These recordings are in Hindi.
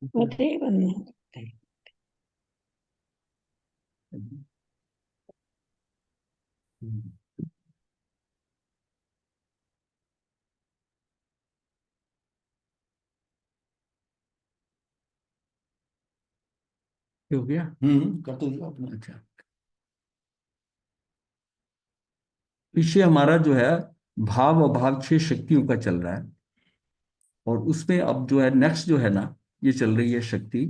वदेव न करते। हो गया। कर तो दिया आपने। अच्छा, विषय हमारा जो है भाव अभाव 6 शक्तियों का चल रहा है। और उसमें अब जो है नेक्स्ट जो है ना, ये चल रही है शक्ति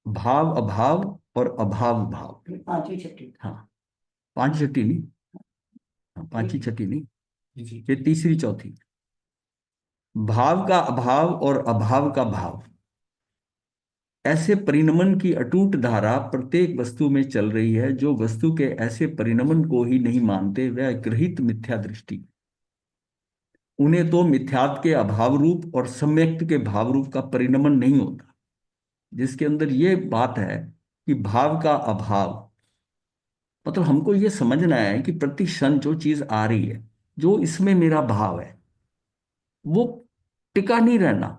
भाव अभाव और अभाव भाव। पांचवी छठी। हाँ, 5 छठी नहीं। हाँ, 5 छठी नहीं, ये तीसरी चौथी। भाव का अभाव और अभाव का भाव, ऐसे परिणमन की अटूट धारा प्रत्येक वस्तु में चल रही है। जो वस्तु के ऐसे परिणमन को ही नहीं मानते वह गृहीत मिथ्या दृष्टि, उन्हें तो मिथ्यात्व के अभाव रूप और सम्यक्त के भाव रूप का परिणमन नहीं होता। जिसके अंदर ये बात है कि भाव का अभाव, मतलब हमको ये समझना है कि प्रति क्षण जो चीज आ रही है, जो इसमें मेरा भाव है, वो टिका नहीं रहना।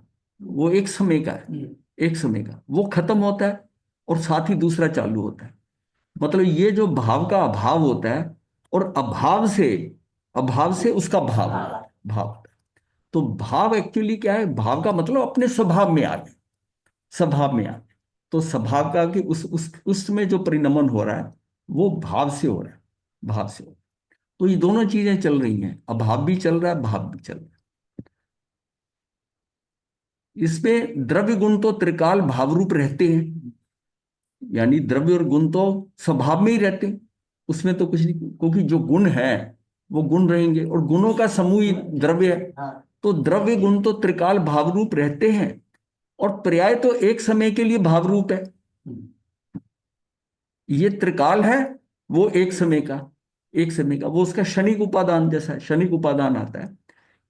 वो एक समय का है, एक समय का वो खत्म होता है और साथ ही दूसरा चालू होता है। मतलब ये जो भाव का अभाव होता है, और अभाव से उसका भाव भाव होता है। तो भाव एक्चुअली क्या है? भाव का मतलब अपने स्वभाव में आ गए, स्वभाव में आ गए। तो स्वभाव का कि उस उसमें जो परिणमन हो रहा है वो भाव से हो रहा है, भाव से हो रहा है। तो ये दोनों चीजें चल रही हैं, अभाव भी चल रहा है, भाव भी चल रहा है। इसमें द्रव्य गुण तो त्रिकाल भाव रूप रहते हैं, यानी द्रव्य और गुण तो स्वभाव में ही रहते हैं, उसमें तो कुछ नहीं, क्योंकि जो गुण है वो गुण रहेंगे और गुणों का समूह ही द्रव्य है। तो द्रव्य गुण तो त्रिकाल भाव रूप रहते हैं, और पर्याय तो एक समय के लिए भाव रूप है। ये त्रिकाल है, वो एक समय का, एक समय का वो उसका क्षणिक उपादान जैसा है, क्षणिक उपादान आता है।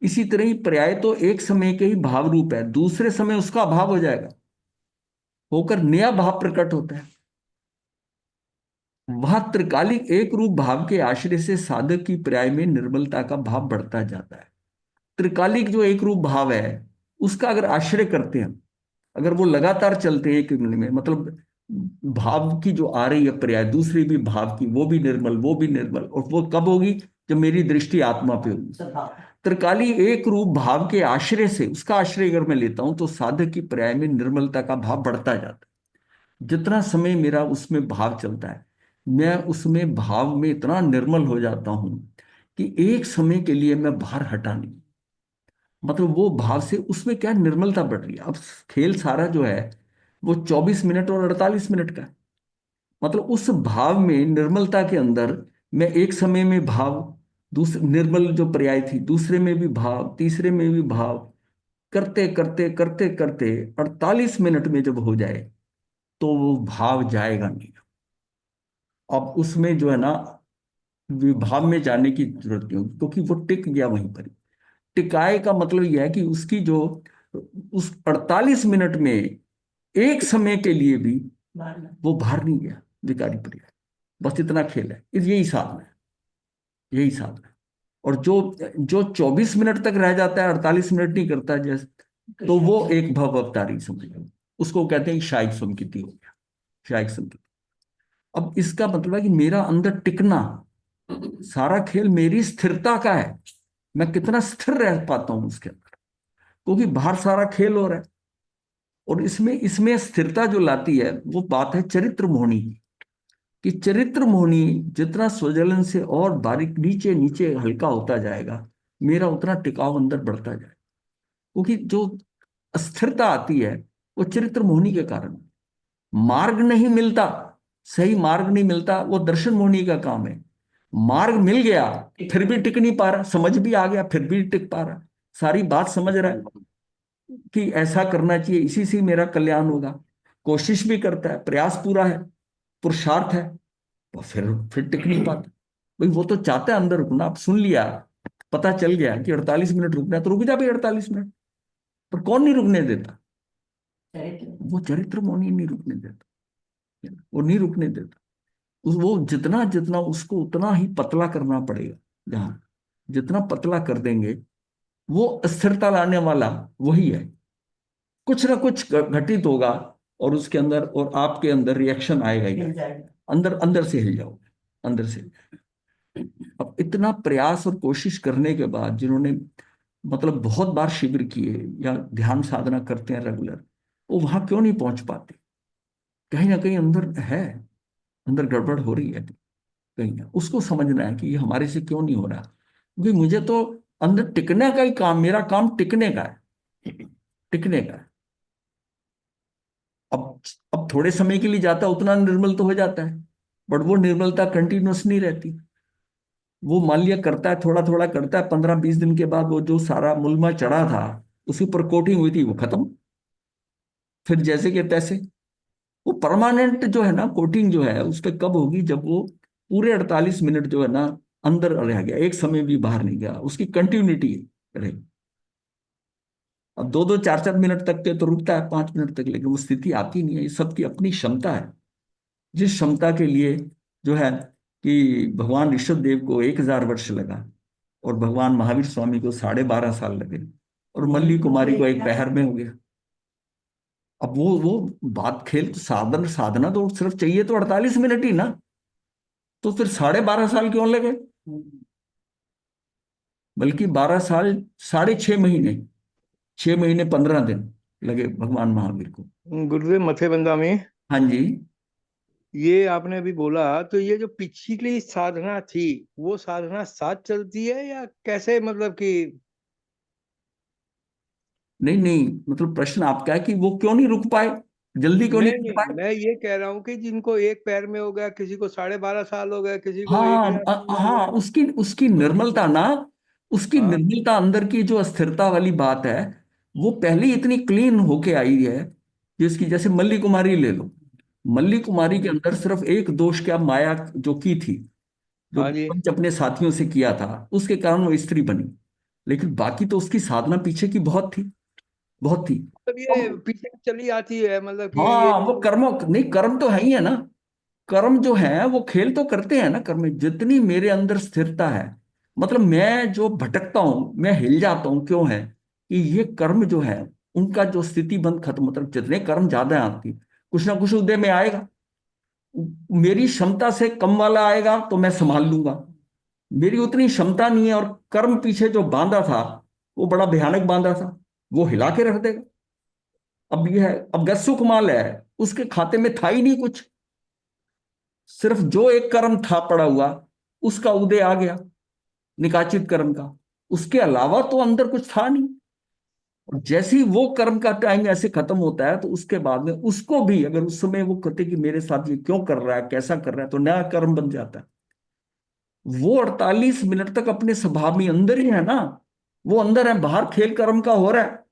इसी तरह ही पर्याय तो एक समय के ही भाव रूप है, दूसरे समय उसका अभाव हो जाएगा, होकर नया भाव प्रकट होता है। वह त्रिकालिक एक रूप भाव के आश्रय से साधक की पर्याय में निर्मलता का भाव बढ़ता जाता है। त्रिकालिक जो एक रूप भाव है, उसका अगर आश्रय करते हैं, अगर वो लगातार चलते हैं एक में, मतलब भाव की जो आ रही है पर्याय, दूसरी भी भाव की, वो भी निर्मल, वो भी निर्मल, और वो कब होगी? जब मेरी दृष्टि आत्मा पे होगी। त्रिकाली एक रूप भाव के आश्रय से, उसका आश्रय अगर मैं लेता हूं, तो साधक की पर्याय में निर्मलता का भाव बढ़ता जाता है। जितना समय मेरा उसमें भाव चलता है, मैं उसमें भाव में इतना निर्मल हो जाता हूं कि एक समय के लिए मैं बाहर हटा नहीं। मतलब वो भाव से उसमें क्या निर्मलता बढ़ रही है। अब खेल सारा जो है वो 24 मिनट और 48 मिनट का है। मतलब उस भाव में निर्मलता के अंदर मैं एक समय में भाव, दूसरे निर्मल जो पर्याय थी, दूसरे में भी भाव, तीसरे में भी भाव, करते करते करते करते 48 मिनट में जब हो जाए, तो वो भाव जाएगा नहीं। अब उसमें जो है ना, विभाव में जाने की जरूरत नहीं होगी, क्योंकि वो टिक गया वहीं पर। टिकाए का मतलब यह है कि उसकी जो उस 48 मिनट में एक समय के लिए भी वो बाहर नहीं गया, विकारी पर्याय। बस इतना खेल है, यही साधना है, यही साधना है। और जो जो 24 मिनट तक रह जाता है, 48 मिनट नहीं करता जैसे, तो वो एक भव अवतारी समझ लो। उसको कहते हैं शायिक संकिति हो गया, शायिक संकिति। अब इसका मतलब है कि मेरा अंदर टिकना, सारा खेल मेरी स्थिरता का है। मैं कितना स्थिर रह पाता हूं उसके अंदर, क्योंकि बाहर सारा खेल हो रहा है। और इसमें इसमें स्थिरता जो लाती है वो बात है चरित्र मोहनी की। कि चरित्र मोहनी जितना स्वजलन से और बारीक नीचे नीचे हल्का होता जाएगा, मेरा उतना टिकाव अंदर बढ़ता जाएगा। क्योंकि जो अस्थिरता आती है वो चरित्र मोहनी के कारण। मार्ग नहीं मिलता, सही मार्ग नहीं मिलता, वो दर्शन मोहनी का काम है। मार्ग मिल गया, फिर भी टिक नहीं पा रहा, समझ भी आ गया फिर भी टिक पा रहा, सारी बात समझ रहा है कि ऐसा करना चाहिए, इसी से मेरा कल्याण होगा, कोशिश भी करता है, प्रयास पूरा है, पुरुषार्थ है, तो फिर टिक नहीं पाता। भाई वो तो चाहता है अंदर रुकना। अब सुन लिया, पता चल गया कि 48 मिनट रुकना है, तो रुक जा भाई 48 मिनट। पर कौन नहीं रुकने देता? वो चरित्र मौनी नहीं रुकने देता, वो नहीं रुकने देता। वो जितना जितना उसको उतना ही पतला करना पड़ेगा। जहां जितना पतला कर देंगे, वो अस्थिरता लाने वाला वही है। कुछ ना कुछ घटित होगा, और उसके अंदर और आपके अंदर रिएक्शन आएगा ही, मिल जाएगा। अंदर अंदर से हिल जाओगे, अंदर से। अब इतना प्रयास और कोशिश करने के बाद जिन्होंने मतलब बहुत बार शिविर किए या ध्यान साधना करते हैं रेगुलर, वो वहां क्यों नहीं पहुंच पाते? कहीं ना कहीं अंदर है, अंदर गड़बड़ हो रही है कहीं ना। उसको समझना है कि ये हमारे से क्यों नहीं हो रहा, क्योंकि मुझे तो अंदर टिकने का ही काम, मेरा काम टिकने का है, टिकने का है। अब अब थोड़े समय के लिए जाता है, उतना निर्मल तो हो जाता है, बट वो निर्मलता कंटिन्यूस नहीं रहती। वो मान लिया करता है, थोड़ा थोड़ा करता है, 15-20 दिन के बाद वो जो सारा मुलमा चढ़ा था, उसी पर कोटिंग हुई थी, वो खत्म। फिर जैसे कि तैसे। वो परमानेंट जो है ना कोटिंग जो है उस पर कब होगी? जब वो पूरे 48 मिनट जो है ना अंदर रह गया, एक समय भी बाहर नहीं गया, उसकी कंटिन्यूटी रहेगी। अब 2-2 4-4 मिनट तक के तो रुकता है, 5 मिनट तक, लेकिन वो स्थिति आती नहीं है। ये सबकी अपनी क्षमता है। जिस क्षमता के लिए जो है कि भगवान ऋषभ देव को 1000 वर्ष लगा, और भगवान महावीर स्वामी को 12.5 साल लगे, और मल्ली कुमारी को एक पहर में हो गया। अब वो बात खेल तो साधन साधना तो सिर्फ चाहिए तो 48 मिनट ही ना, तो फिर 12.5 साल क्यों लगे? बल्कि 12 साल, 6.5 महीने, 6 महीने 15 दिन लगे भगवान महावीर को। गुरुदेव मथेबंदा में हाँ जी। ये आपने अभी बोला, तो ये जो पिछली साधना थी वो साधना साथ चलती है या कैसे, मतलब कि? नहीं नहीं, मतलब प्रश्न आपका है कि वो क्यों नहीं रुक पाए, जल्दी क्यों नहीं नहीं रुक नहीं, पाए? मैं ये कह रहा हूँ कि जिनको एक पैर में हो गया, किसी को 12.5 साल हो गया, किसी को एक हाँ हजार साल हो हाँ, गया। उसकी उसकी निर्मलता ना, उसकी हाँ निर्मलता अंदर की जो अस्थिरता वाली बात है, वो पहले ही इतनी क्लीन होके आई है। जिसकी जैसे मल्ली कुमारी ले लो, मल्ली कुमारी के अंदर सिर्फ एक दोष, क्या माया जो की थी, जो हाँ जी। पंच अपने साथियों से किया था, उसके कारण वो स्त्री बनी। लेकिन बाकी तो उसकी साधना पीछे की बहुत थी, बहुत थी। मतलब ये अब पीछे चली आती है, मतलब कि ये हाँ, जो वो कर्म नहीं, कर्म तो है ही है ना। कर्म जो है वो खेल तो करते हैं ना, कर्म में जितनी मेरे अंदर स्थिरता है, मतलब मैं जो भटकता हूं, मैं हिल जाता हूं, क्यों है कि ये कर्म जो है उनका जो स्थिति बंद खत्म, मतलब जितने कर्म ज्यादा है आपकी, कुछ ना कुछ उदय में आएगा। मेरी क्षमता से कम वाला आएगा तो मैं संभाल लूंगा, मेरी उतनी क्षमता नहीं है, और कर्म पीछे जो बांधा था वो बड़ा भयानक बांधा था, वो हिला के रख देगा। अब ये है, अब गत सुख माल है, उसके खाते में था ही नहीं कुछ, सिर्फ जो एक कर्म था पड़ा हुआ, उसका उदय आ गया, निकाचित कर्म का। उसके अलावा तो अंदर कुछ था नहीं। और जैसे ही वो कर्म का टाइम ऐसे खत्म होता है, तो उसके बाद में उसको भी अगर उस समय वो कहते कि मेरे साथ ये क्यों कर रहा है, कैसा कर रहा है, तो नया कर्म बन जाता है। वो 48 मिनट तक अपने स्वभाव में अंदर ही है ना, वो अंदर है, बाहर खेल कर्म का हो रहा है,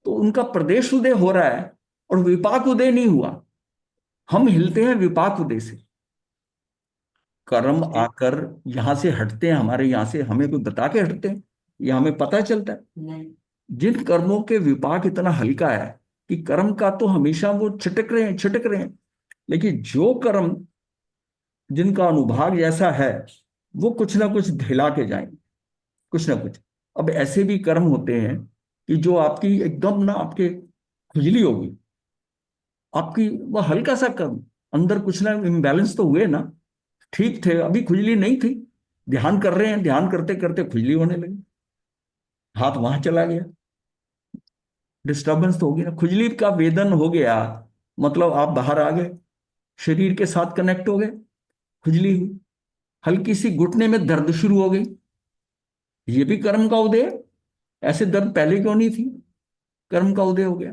तो उनका प्रदेश उदय हो रहा है, और विपाक उदय नहीं हुआ। हम हिलते हैं विपाक उदय से। कर्म ठीक। आकर यहां से हटते हैं, हमारे यहां से हमें कोई बता के हटते हैं, या हमें पता चलता है? नहीं। जिन कर्मों के विपाक इतना हल्का है कि कर्म का तो हमेशा वो छिटक रहे हैं, छिटक रहे हैं, लेकिन जो कर्म जिनका अनुभाग जैसा है, वो कुछ ना कुछ ढिला के जाएंगे, कुछ ना कुछ। अब ऐसे भी कर्म होते हैं कि जो आपकी एकदम ना आपके खुजली होगी, आपकी वो हल्का सा कर्म, अंदर कुछ ना इम्बैलेंस तो हुए ना, ठीक थे, अभी खुजली नहीं थी, ध्यान कर रहे हैं, ध्यान करते करते खुजली होने लगी, हाथ वहां चला गया, डिस्टरबेंस तो होगी ना, खुजली का वेदन हो गया, मतलब आप बाहर आ गए, शरीर के साथ कनेक्ट हो गए, खुजली हुई, हल्की सी घुटने में दर्द शुरू हो गई, ये भी कर्म का उदय है। ऐसे दर्द पहले क्यों नहीं थी? कर्म का उदय हो गया,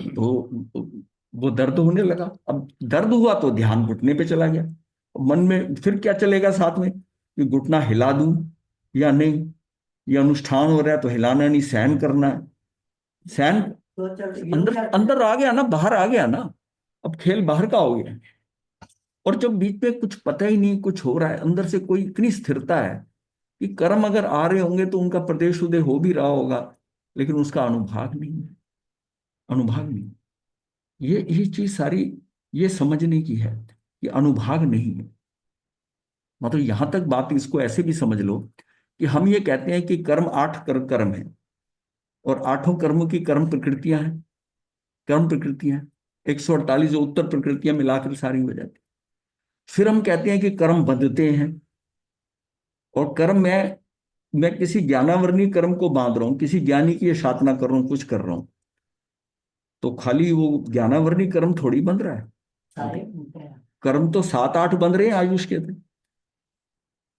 तो वो दर्द होने लगा। अब दर्द हुआ तो ध्यान घुटने पे चला गया। मन में फिर क्या चलेगा साथ में कि घुटना हिला दूं या नहीं, ये अनुष्ठान हो रहा है तो हिलाना नहीं, सहन करना है, सहन। तो चल अंदर अंदर आ गया ना, बाहर आ गया ना, अब खेल बाहर का हो गया। और जब बीच में कुछ पता ही नहीं कुछ हो रहा है, अंदर से कोई इतनी स्थिरता है कि कर्म अगर आ रहे होंगे तो उनका प्रदेश उदय हो भी रहा होगा, लेकिन उसका अनुभाग नहीं है, अनुभाग नहीं। ये चीज सारी ये समझने की है कि अनुभाग नहीं है। मतलब यहां तक बात इसको ऐसे भी समझ लो कि हम ये कहते हैं कि कर्म 8 कर्म है, और 8 कर्मों की कर्म प्रकृतियां हैं, कर्म प्रकृतियां, 148 जो उत्तर प्रकृतियां मिलाकर सारी हो जाती। फिर हम कहते हैं कि कर्म बंधते हैं, और कर्म मैं किसी ज्ञानावर्णी कर्म को बांध रहा हूं, किसी ज्ञानी की ये साधना कर रहा हूं, कुछ कर रहा हूं, तो खाली वो ज्ञानावर्णी कर्म थोड़ी बंध रहा है। सारे बनते हैं। कर्म तो 7-8 बंध रहे हैं आयुष के थे।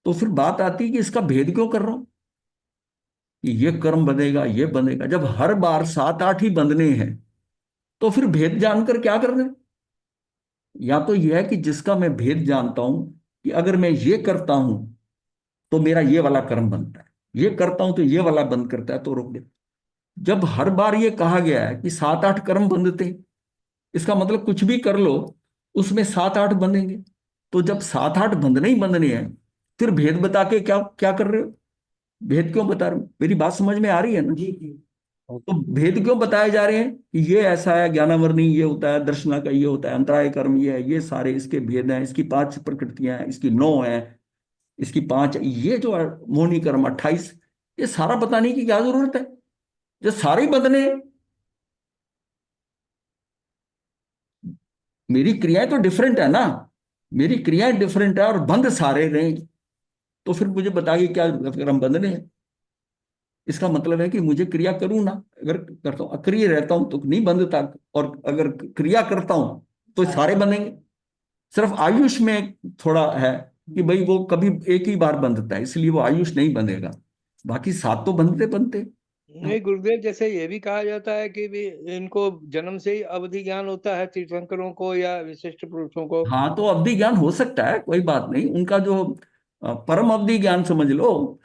तो फिर बात आती है कि इसका भेद क्यों कर रहा हूं कि ये कर्म बंधेगा, ये बंधेगा, जब हर बार 7-8 ही बंधने हैं, तो फिर भेद जानकर क्या करना है? या तो यह है कि जिसका मैं भेद जानता हूं कि अगर मैं ये करता हूं तो मेरा ये वाला कर्म बनता है, ये करता हूं तो ये वाला बंद करता है, तो रोक दे। जब हर बार ये कहा गया है कि 7-8 कर्म बंधते हैं, इसका मतलब कुछ भी कर लो उसमें 7-8 बंधेंगे। तो जब 7-8 बंधने ही बंधने हैं, फिर भेद बता के क्या क्या कर रहे हो? भेद क्यों बता रहे हो? मेरी बात समझ में आ रही है ना? जी जी। तो भेद क्यों बताए जा रहे हैं कि ये ऐसा है, ज्ञानावर्णी ये होता है, दर्शना का ये होता है, अंतराय कर्म ये है, ये सारे इसके भेद हैं, इसकी 5 प्रकृतियां हैं, इसकी 9 है, इसकी 5, ये जो मोहिनी कर्म 28, ये सारा बताने की क्या जरूरत है? जो सारे ही बदले हैं। मेरी क्रियाएं तो डिफरेंट है ना, मेरी क्रियाएं डिफरेंट है और बंद सारे रहे, तो फिर मुझे बताइए क्या कर्म बंधने हैं? इसका मतलब है कि मुझे क्रिया करूं ना, अगर करता हूं अक्रिय रहता हूं तो नहीं बंधता, और अगर क्रिया करता हूं तो सारे बंधेंगे। सिर्फ आयुष में थोड़ा है कि भाई वो कभी एक ही बार बंधता है, इसलिए वो आयुष नहीं बंधेगा, बाकी 7 तो बंधते बनते। नहीं गुरुदेव, जैसे ये भी कहा जाता है कि भी इनको जन्म से ही अवधि ज्ञान होता है, तीर्थंकरों को या विशिष्ट पुरुषों को। हाँ, तो अवधि ज्ञान हो सकता है, कोई बात नहीं, उनका जो परम अवधि ज्ञान समझ लो।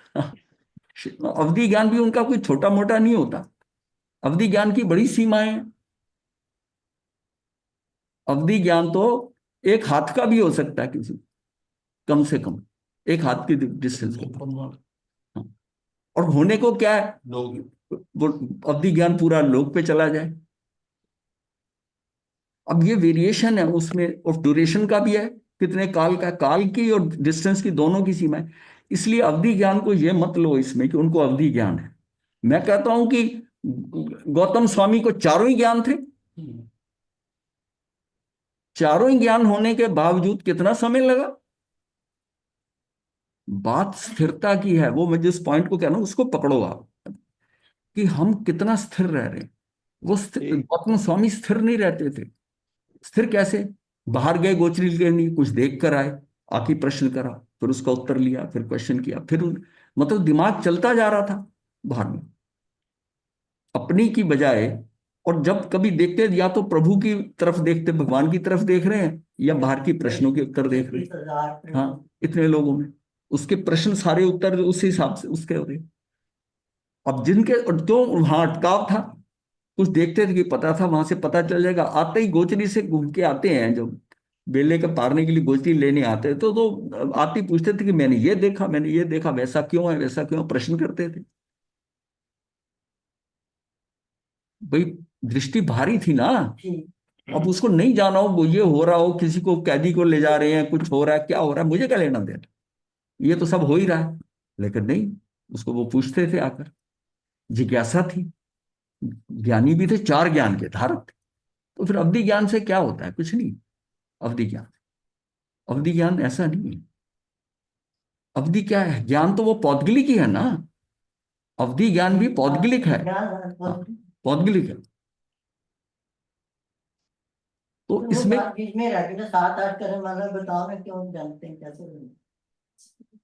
अवधि ज्ञान भी उनका कोई छोटा मोटा नहीं होता, अवधि ज्ञान की बड़ी सीमाएं हैं। अवधि ज्ञान तो एक हाथ का भी हो सकता है किसी, कम से कम एक हाथ की डिस्टेंस के पास। हाँ, और होने को क्या है, लोग वो अवधि ज्ञान पूरा लोक पे चला जाए। अब ये वेरिएशन है उसमें, और ड्यूरेशन का भी है, कितने काल का, काल की और डिस्टेंस की दोनों की सीमा है। इसलिए अवधि ज्ञान को ये मत लो इसमें कि उनको अवधि ज्ञान है। मैं कहता हूं कि गौतम स्वामी को चारों ही ज्ञान थे, चारों ही ज्ञान होने के बावजूद कितना समय लगा। बात स्थिरता की है, वो मैं जिस पॉइंट को कह रहा हूं उसको पकड़ो आप, कि हम कितना स्थिर रह रहे हैं। ठीक। गौतम स्वामी स्थिर नहीं रहते थे। स्थिर कैसे? बाहर गए, गोचरी के नहीं, कुछ देख कर आए, आके प्रश्न करा, फिर उसका उत्तर लिया, फिर क्वेश्चन किया, फिर मतलब दिमाग चलता जा रहा था बाहर में, अपनी की बजाय। और जब कभी देखते, या तो प्रभु की तरफ देखते, भगवान की तरफ देख रहे हैं, या बाहर की प्रश्नों के उत्तर देख रहे हैं। हाँ, इतने लोगों में उसके प्रश्न सारे उत्तर उस हिसाब से उसके हो रहे। अब जिनके, और जो वहां अटकाव था, कुछ देखते थे कि पता था वहां से पता चल जाएगा, आते ही गोचरी से घूम के आते हैं, जो बेले का पारने के लिए गोचरी लेने आते हैं, तो आते ही पूछते थे कि मैंने ये देखा, मैंने ये देखा, वैसा क्यों है, वैसा क्यों है? प्रश्न करते थे। भाई दृष्टि भारी थी ना। अब उसको नहीं जाना हो, वो ये हो रहा हो, किसी को कैदी को ले जा रहे हैं, कुछ हो रहा है, क्या हो रहा है, मुझे क्या लेना देना, ये तो सब हो ही रहा है। लेकिन नहीं, उसको वो पूछते थे आकर, जिज्ञासा थी। ज्ञानी भी थे, 4 ज्ञान के धारक थे। तो फिर अवधि ज्ञान से क्या होता है? कुछ नहीं। अवधि ज्ञान, अवधि ज्ञान ऐसा नहीं है। अवधि क्या है? ज्ञान तो वो पौद्गलिक ही है ना, अवधि ज्ञान भी पौद्गलिक है। हाँ, पौद्गलिक है। तो तो वो इसमें बात बीच में रहती है, 7-8 कर्म मतलब बताओ ना, क्यों जानते हैं, कैसे बनते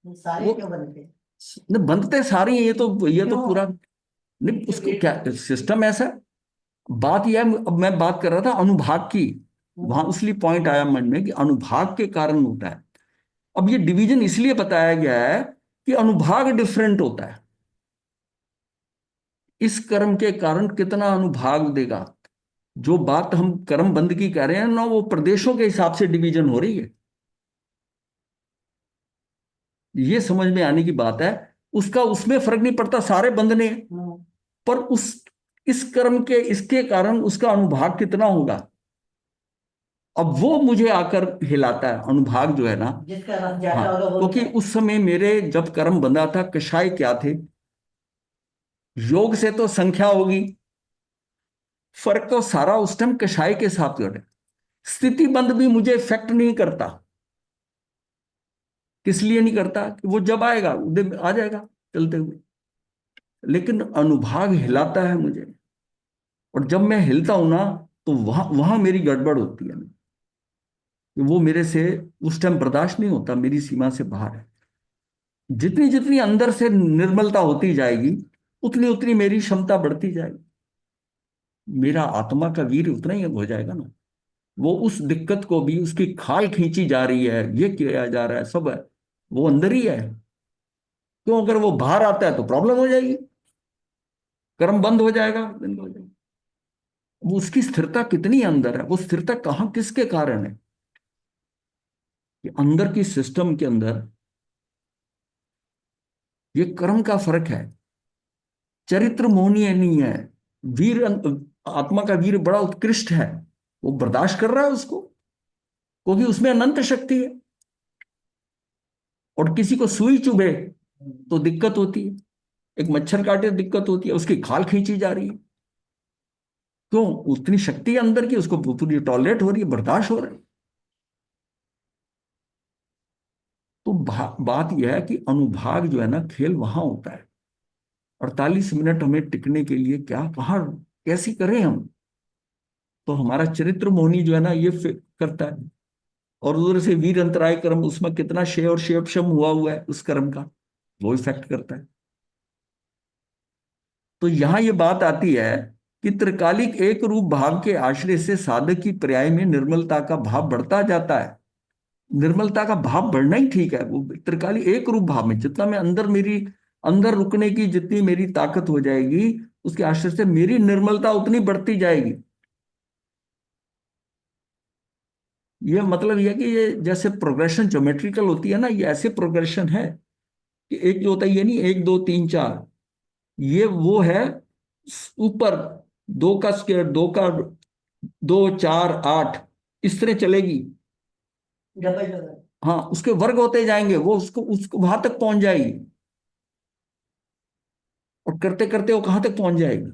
हैं? सारे वो क्यों बनते हैं? न बनते सारे हैं, ये तो क्यों? पूरा नहीं, उसको क्या सिस्टम ऐसा है। बात यह है, अब मैं बात कर रहा था अनुभाग की, वहां उसलिए पॉइंट आया मन में कि अनुभाग के कारण होता है। अब ये डिवीजन इसलिए बताया गया है कि अनुभाग डिफरेंट होता है, इस कर्म के कारण कितना अनुभाग देगा। जो बात हम कर्म बंद की कह रहे हैं ना, वो प्रदेशों के हिसाब से डिवीजन हो रही है, ये समझ में आने की बात है। उसका उसमें फर्क नहीं पड़ता, सारे बंधने हैं, पर उस इस कर्म के इसके कारण उसका अनुभाग कितना होगा, अब वो मुझे आकर हिलाता है, अनुभाग जो है ना। जिसका रस ज्यादा हाँ, होगा वो क्योंकि उस समय मेरे जब कर्म बंधा था, कषाय क्या थे, योग से तो संख्या होगी, फर्क तो सारा उस टाइम कषाय के साथ हो रहा है। स्थिति बंद भी मुझे इफेक्ट नहीं करता। किस लिए नहीं करता? कि वो जब आएगा उदय आ जाएगा चलते हुए, लेकिन अनुभाग हिलाता है मुझे, और जब मैं हिलता हूं ना तो वहां वहां मेरी गड़बड़ होती है। वो मेरे से उस टाइम बर्दाश्त नहीं होता, मेरी सीमा से बाहर है। जितनी जितनी अंदर से निर्मलता होती जाएगी, उतनी उतनी मेरी क्षमता बढ़ती जाएगी, मेरा आत्मा का वीर उतना ही हो जाएगा ना। वो उस दिक्कत को भी, उसकी खाल खींची जा रही है, ये किया जा रहा है, सब है, वो अंदर ही है। क्यों? अगर वो बाहर आता है तो प्रॉब्लम हो जाएगी, कर्म बंद हो जाएगा, बंद हो जाएगा। वो उसकी स्थिरता कितनी अंदर है, वो स्थिरता कहाँ किसके कारण है? कि अंदर की सिस्टम के अंदर ये कर्म का फर्क है। चरित्र मोहनीय नहीं है। वीर आत्मा का वीर बड़ा उत्कृष्ट है, वो बर्दाश्त कर रहा है उसको, क्योंकि उसमें अनंत शक्ति है। और किसी को सुई चुभे तो दिक्कत होती है, एक मच्छर काटे तो दिक्कत होती है, उसकी खाल खींची जा रही है। क्यों? उतनी शक्ति है अंदर की, उसको पूरी टॉलरेट हो रही है, बर्दाश्त हो रहा है। तो बात यह है कि अनुभाग जो है ना, खेल वहां होता है। 48 मिनट हमें टिकने के लिए क्या, कहाँ, कैसी करें हम? तो हमारा चरित्र मोहनी जो है ना, ये करता है। और उधर से वीर अंतराय कर्म, उसमें कितना क्षय और क्षयपशम हुआ है उस कर्म का, वो इफेक्ट करता है। तो यहां ये बात आती है कि त्रिकालिक एक रूप भाव के आश्रय से साधक की पर्याय में निर्मलता का भाव बढ़ता जाता है। निर्मलता का भाव बढ़ना ही ठीक है। वो त्रिकालिक एक रूप भाव में जितना मैं अंदर, मेरी अंदर रुकने की जितनी मेरी ताकत हो जाएगी, उसके आश्रय से मेरी निर्मलता उतनी बढ़ती जाएगी। ये मतलब यह कि ये जैसे प्रोग्रेशन ज्योमेट्रिकल होती है ना, ये ऐसे प्रोग्रेशन है कि एक जो होता है, ये नहीं 1 2 3 4, ये वो है ऊपर, 2 का स्क्वायर, 2 4 8, इस तरह चलेगी। Double double. हाँ, उसके वर्ग होते जाएंगे, वो उसको उसको वहां तक पहुंच जाएगी। और करते करते वो कहां तक पहुंच जाएगी?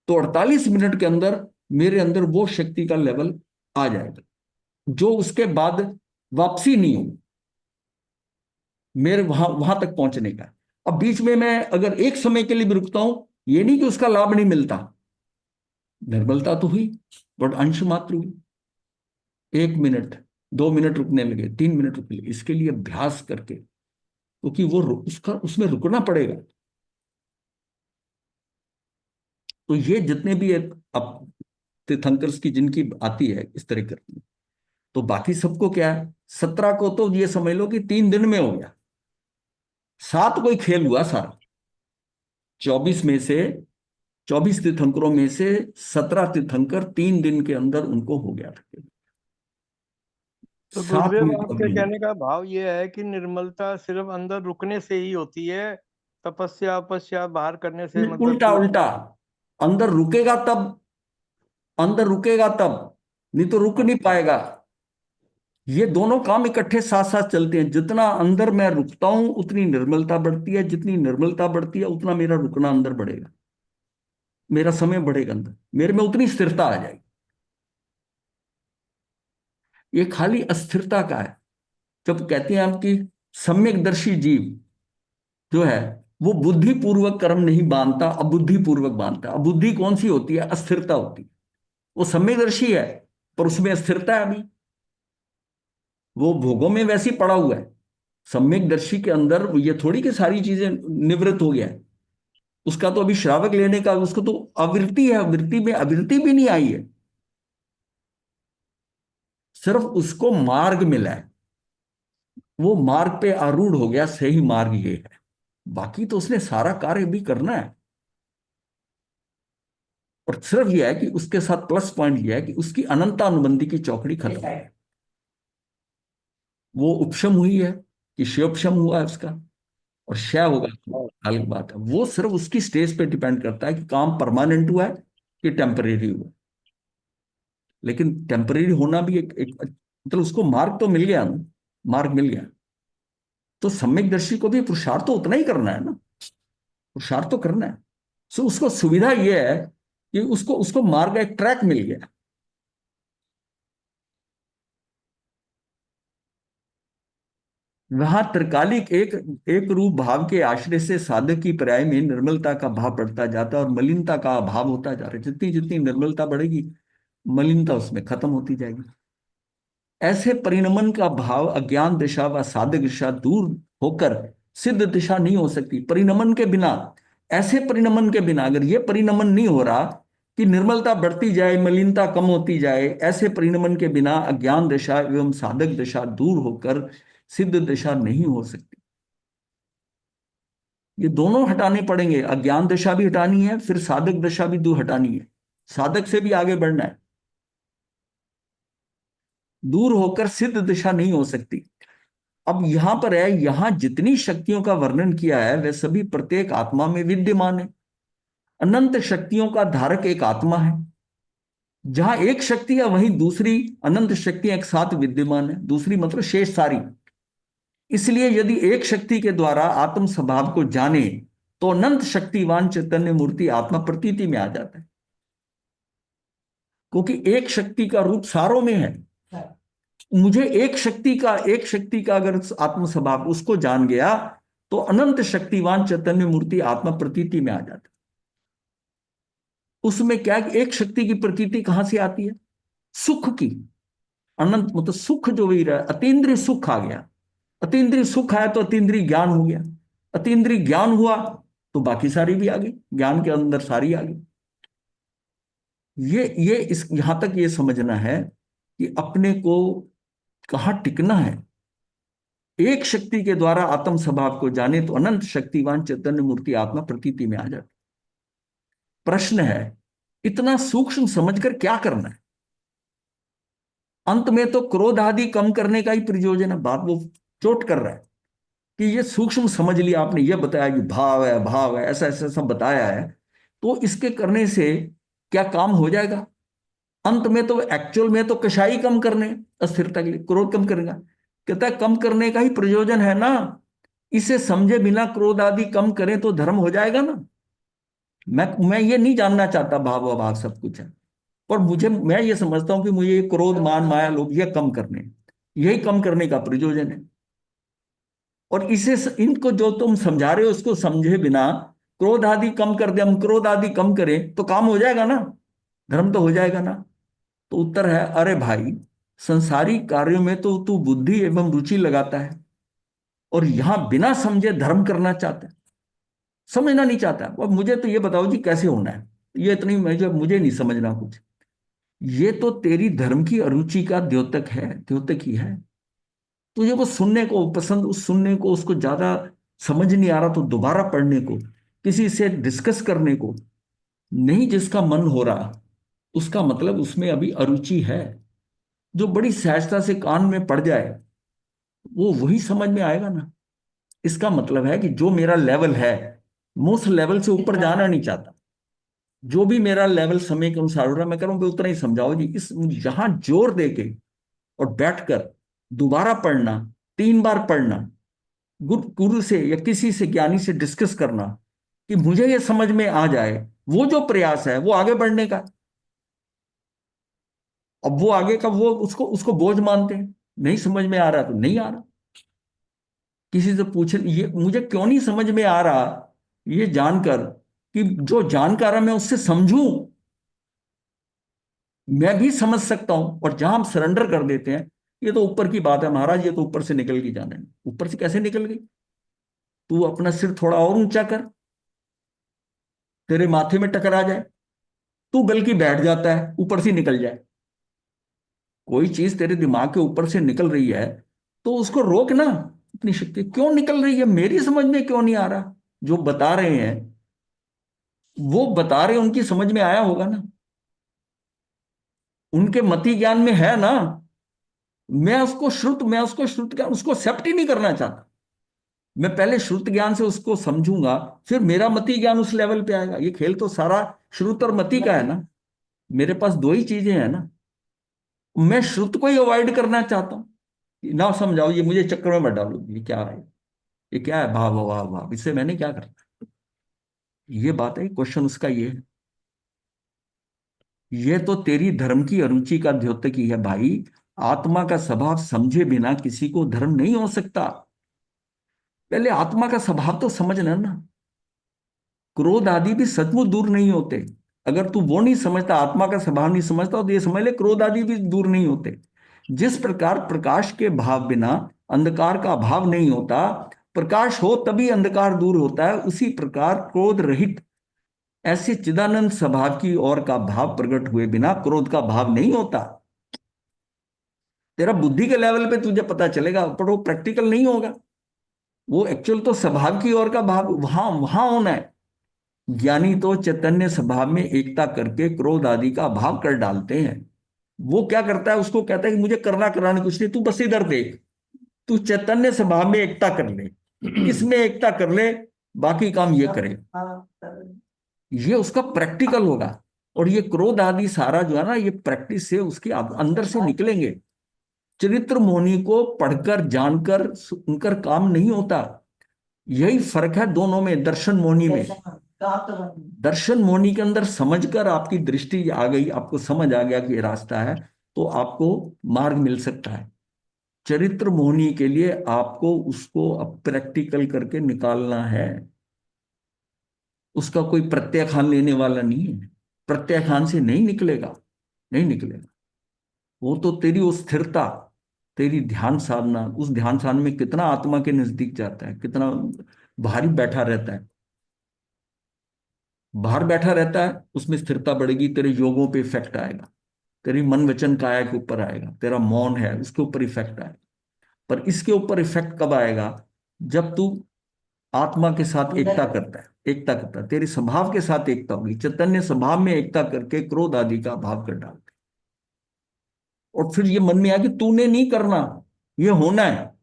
तो 48 मिनट के अंदर मेरे अंदर वो शक्ति का लेवल आ जाएगा, जो उसके बाद वापसी नहीं होगी मेरे वहां वहां तक पहुंचने का। अब बीच में मैं अगर एक समय के लिए भी रुकता हूं, ये नहीं कि उसका लाभ नहीं मिलता। निर्बलता तो हुई, बट अंश मात्र हुई। 1 मिनट, 2 मिनट रुकने लगे, 3 मिनट रुकने लगे, इसके लिए अभ्यास करके, क्योंकि वो उसका उसमें रुकना पड़ेगा। तो ये जितने भी अब तीर्थंकर्स की जिनकी आती है इस तरह करती है, तो बाकी सबको क्या है, 17 को तो ये समझ लो कि 3 दिन में हो गया। 7 कोई खेल हुआ सारा। 24 तीर्थंकरों में से 17 तीर्थंकर 3 दिन के अंदर उनको हो गया था। तो 7 गुरुदेव में आपके कभी नहीं। कहने का भाव ये है कि निर्मलता सिर्फ अंदर रुकने से ही होती है, तपस्या अपस्या बाहर करने से मतलब उल्टा कि। उल्टा, अंदर रुकेगा तब, अंदर रुकेगा तब, नहीं तो रुक नहीं अच्छा। पाएगा। ये दोनों काम इकट्ठे साथ साथ चलते हैं। जितना अंदर मैं रुकता हूं उतनी निर्मलता बढ़ती है, जितनी निर्मलता बढ़ती है उतना मेरा रुकना अंदर बढ़ेगा, मेरा समय बढ़ेगा अंदर, मेरे में उतनी स्थिरता आ जाएगी। ये खाली अस्थिरता का है। जब कहते हैं हम कि सम्यकदर्शी जीव जो है, वो बुद्धि पूर्वक कर्म नहीं बांधता, अबुद्धि पूर्वक बांधता। अबुद्धि कौन सी होती है? अस्थिरता होती है। वो सम्यकदर्शी है, पर उसमें अस्थिरता है अभी, वो भोगों में वैसे ही पड़ा हुआ है। सम्यकदर्शी के अंदर ये थोड़ी कि सारी चीजें निवृत्त हो गया है, उसका तो अभी श्रावक लेने का, उसको तो आवृत्ति है, वृत्ति में अवृत्ति भी नहीं आई है, सिर्फ उसको मार्ग मिला है, वो मार्ग पे आरूढ़ हो गया, सही मार्ग ये है। बाकी तो उसने सारा कार्य भी करना है। और सिर्फ यह है कि उसके साथ प्लस पॉइंट यह है कि उसकी अनंता अनुबंधी की चौकड़ी खत्म है। वो उपशम हुई है कि शिवपशम हुआ है उसका, और क्षय होगा तो अलग बात है। वो सिर्फ उसकी स्टेज पे डिपेंड करता है कि काम परमानेंट हुआ है कि टेम्परेरी हुआ है। लेकिन टेम्परेरी होना भी एक मतलब उसको मार्ग तो मिल गया ना, मार्ग मिल गया। तो सम्यकदर्शी को भी पुरुषार्थ तो उतना ही करना है ना, पुरुषार्थ तो करना है। सो उसको सुविधा यह है कि उसको उसको मार्ग, एक ट्रैक मिल गया। वहां त्रिकालिक एक एक रूप भाव के आश्रय से साधक की पर्याय में निर्मलता का भाव बढ़ता जाता है और मलिनता का अभाव होता जा रहा है। जितनी जितनी निर्मलता बढ़ेगी, मलिनता उसमें खत्म होती जाएगी। ऐसे परिणमन का भाव अज्ञान दिशा व साधक दिशा दूर होकर सिद्ध दिशा नहीं हो सकती। परिणमन के बिना, ऐसे परिणमन के बिना, अगर ये परिणमन नहीं हो रहा कि निर्मलता बढ़ती जाए, मलिनता कम होती जाए, ऐसे परिणमन के बिना अज्ञान दिशा एवं साधक दिशा दूर होकर सिद्ध दिशा नहीं हो सकती। ये दोनों हटाने पड़ेंगे। अज्ञान दशा भी हटानी है, फिर साधक दशा भी दूर हटानी है। साधक से भी आगे बढ़ना है। दूर होकर सिद्ध दिशा नहीं हो सकती। अब यहां पर है, यहां जितनी शक्तियों का वर्णन किया है वे सभी प्रत्येक आत्मा में विद्यमान है। अनंत शक्तियों का धारक एक आत्मा है। जहां एक शक्ति है वहीं दूसरी अनंत शक्तियां एक साथ विद्यमान है। दूसरी मतलब शेष सारी। इसलिए यदि एक शक्ति के द्वारा आत्म स्वभाव को जाने तो अनंत शक्तिवान चैतन्य मूर्ति आत्मा प्रतीति में आ जाता है। क्योंकि एक शक्ति का रूप सारों में है। मुझे एक शक्ति का अगर आत्म स्वभाव उसको जान गया तो अनंत शक्तिवान चैतन्य मूर्ति आत्मा प्रतीति में आ जाता है। उसमें क्या है कि एक शक्ति की प्रतीति कहां से आती है? सुख की। अनंत मतलब सुख जो भी रहा, अतीन्द्रिय सुख आ गया। अतीन्द्रिय सुख आया तो अतीन्द्रिय ज्ञान हो गया। अतीन्द्रिय ज्ञान हुआ तो बाकी सारी भी आ गई, ज्ञान के अंदर सारी आ गई। ये इस यहां तक ये समझना है कि अपने को कहाँ टिकना है। एक शक्ति के द्वारा आत्म स्वभाव को जाने तो अनंत शक्तिवान चैतन्य मूर्ति आत्मा प्रतीति में आ जाती। प्रश्न है, इतना सूक्ष्म समझकर क्या करना है? अंत में तो क्रोध आदि कम करने का ही प्रयोजन है। बात वो चोट कर रहा है कि ये सूक्ष्म समझ लिया आपने, ये बताया कि भाव है, ऐसा ऐसा सब बताया है, तो इसके करने से क्या काम हो जाएगा? अंत में तो एक्चुअल में तो कषाई कम करने, अस्थिरता के लिए क्रोध कम करेगा। कहता है कम करने का ही प्रयोजन है ना। इसे समझे बिना क्रोध आदि कम करें तो धर्म हो जाएगा ना। मैं ये नहीं जानना चाहता भाव अभाव सब कुछ है, पर मैं ये समझता हूं कि मुझे ये क्रोध मान माया लोभ ये कम करने, यही कम करने का प्रयोजन है। और इसे इनको जो तुम समझा रहे हो उसको समझे बिना क्रोध आदि कम कर दे, हम क्रोध आदि कम करें तो काम हो जाएगा ना, धर्म तो हो जाएगा ना। तो उत्तर है, अरे भाई, संसारी कार्यों में तो तू बुद्धि एवं रुचि लगाता है और यहां बिना समझे धर्म करना चाहता है, समझना नहीं चाहता। और मुझे तो ये बताओ जी कैसे होना है? ये इतनी मुझे नहीं समझना कुछ। ये तो तेरी धर्म की अरुचि का द्योतक है, द्योतक ही है। तुझे वो सुनने को पसंद, उस सुनने को उसको ज्यादा समझ नहीं आ रहा तो दोबारा पढ़ने को, किसी से डिस्कस करने को नहीं जिसका मन हो रहा, उसका मतलब उसमें अभी अरुचि है। जो बड़ी सहजता से कान में पड़ जाए वो वही समझ में आएगा ना। इसका मतलब है कि जो मेरा लेवल है, मैं उस लेवल से ऊपर जाना नहीं चाहता। जो भी मेरा लेवल समय के अनुसार हो रहा है मैं करूँ उतना ही समझाओ जी। इस यहां जोर दे के और बैठकर दोबारा पढ़ना, 3 बार पढ़ना, गुरु गुरु से या किसी से ज्ञानी से डिस्कस करना कि मुझे ये समझ में आ जाए, वो जो प्रयास है वो आगे बढ़ने का। अब वो आगे का वो उसको उसको बोझ मानते हैं, नहीं समझ में आ रहा तो नहीं आ रहा। किसी से पूछे ये मुझे क्यों नहीं समझ में आ रहा, ये जानकर कि जो जानकार है मैं उससे समझूं, मैं भी समझ सकता हूं। और जहां हम सरेंडर कर देते हैं, ये तो ऊपर की बात है महाराज, ये तो ऊपर से निकल के जाना है। ऊपर से कैसे निकल गई? तू अपना सिर थोड़ा और ऊंचा कर, तेरे माथे में टकरा जाए, तू बल्कि बैठ जाता है, ऊपर से निकल जाए। कोई चीज तेरे दिमाग के ऊपर से निकल रही है तो उसको रोक ना। इतनी शक्ति क्यों निकल रही है, मेरी समझ में क्यों नहीं आ रहा? जो बता रहे हैं वो बता रहे, उनकी समझ में आया होगा ना, उनके मति ज्ञान में है ना। मैं उसको श्रुत ज्ञान उसको एक्सेप्ट ही नहीं करना चाहता। मैं पहले श्रुत ज्ञान से उसको समझूंगा, फिर मेरा मति ज्ञान उस लेवल पे आएगा। ये खेल तो सारा श्रुत और मति का है ना। मेरे पास दो ही चीजें हैं ना। मैं श्रुत को ही अवॉइड करना चाहता हूं। ना समझाओ, ये मुझे चक्कर में मत डालो, ये क्या है, ये क्या है, भाव भाव भाव, इससे मैंने क्या करना। ये बात है, क्वेश्चन उसका ये है। ये तो तेरी धर्म की अरुचि का द्योतकी है भाई। आत्मा का स्वभाव समझे बिना किसी को धर्म नहीं हो सकता। पहले आत्मा का स्वभाव तो समझना ना। क्रोध आदि भी सचमुच दूर नहीं होते। अगर तू वो नहीं समझता, आत्मा का स्वभाव नहीं समझता, तो ये समझ ले क्रोध आदि भी दूर नहीं होते। जिस प्रकार प्रकाश के भाव बिना अंधकार का अभाव नहीं होता, प्रकाश हो तभी अंधकार दूर होता है, उसी प्रकार क्रोध रहित ऐसे चिदानंद स्वभाव की ओर का भाव प्रकट हुए बिना क्रोध का भाव नहीं होता। तेरा बुद्धि के लेवल पे तुझे पता चलेगा, पर वो प्रैक्टिकल नहीं होगा। वो एक्चुअल तो स्वभाव की ओर का भाव वहां वहां होना है। ज्ञानी तो चैतन्य स्वभाव में एकता करके क्रोध आदि का अभाव कर डालते हैं। वो क्या करता है, उसको कहता है कि मुझे करना कराने कुछ नहीं, तू बस इधर देख, तू चैतन्य स्वभाव में एकता कर ले, इसमें एकता कर ले, बाकी काम ये करे। हाँ, ये उसका प्रैक्टिकल होगा। और ये क्रोध आदि सारा जो है ना, ये प्रैक्टिस से उसके अंदर से निकलेंगे। चरित्र मोहनी को पढ़कर जानकर सुनकर काम नहीं होता। यही फर्क है दोनों में, दर्शन मोहनी में। दर्शन मोहनी के अंदर समझकर आपकी दृष्टि आ गई, आपको समझ आ गया कि ये रास्ता है, तो आपको मार्ग मिल सकता है। चरित्र मोहनी के लिए आपको उसको अब प्रैक्टिकल करके निकालना है। उसका कोई प्रत्याख्यान लेने वाला नहीं है। प्रत्याख्यान से नहीं निकलेगा, नहीं निकलेगा। वो तो तेरी वो स्थिरता, तेरी ध्यान साधना, उस ध्यान साधना में कितना आत्मा के नजदीक जाता है, कितना भारी बैठा रहता है, बाहर बैठा रहता है, उसमें स्थिरता बढ़ेगी, तेरे योगों पे इफेक्ट आएगा, तेरी मन वचन काया के ऊपर आएगा, तेरा मौन है उसके ऊपर इफेक्ट आएगा। पर इसके ऊपर इफेक्ट कब आएगा, जब तू आत्मा के साथ एकता करता है, एकता करता है, तेरे स्वभाव के साथ एकता होगी, चैतन्य स्वभाव में एकता करके क्रोध आदि का भाव कर डालते। और फिर ये मन में आया कि तूने नहीं करना, ये होना है,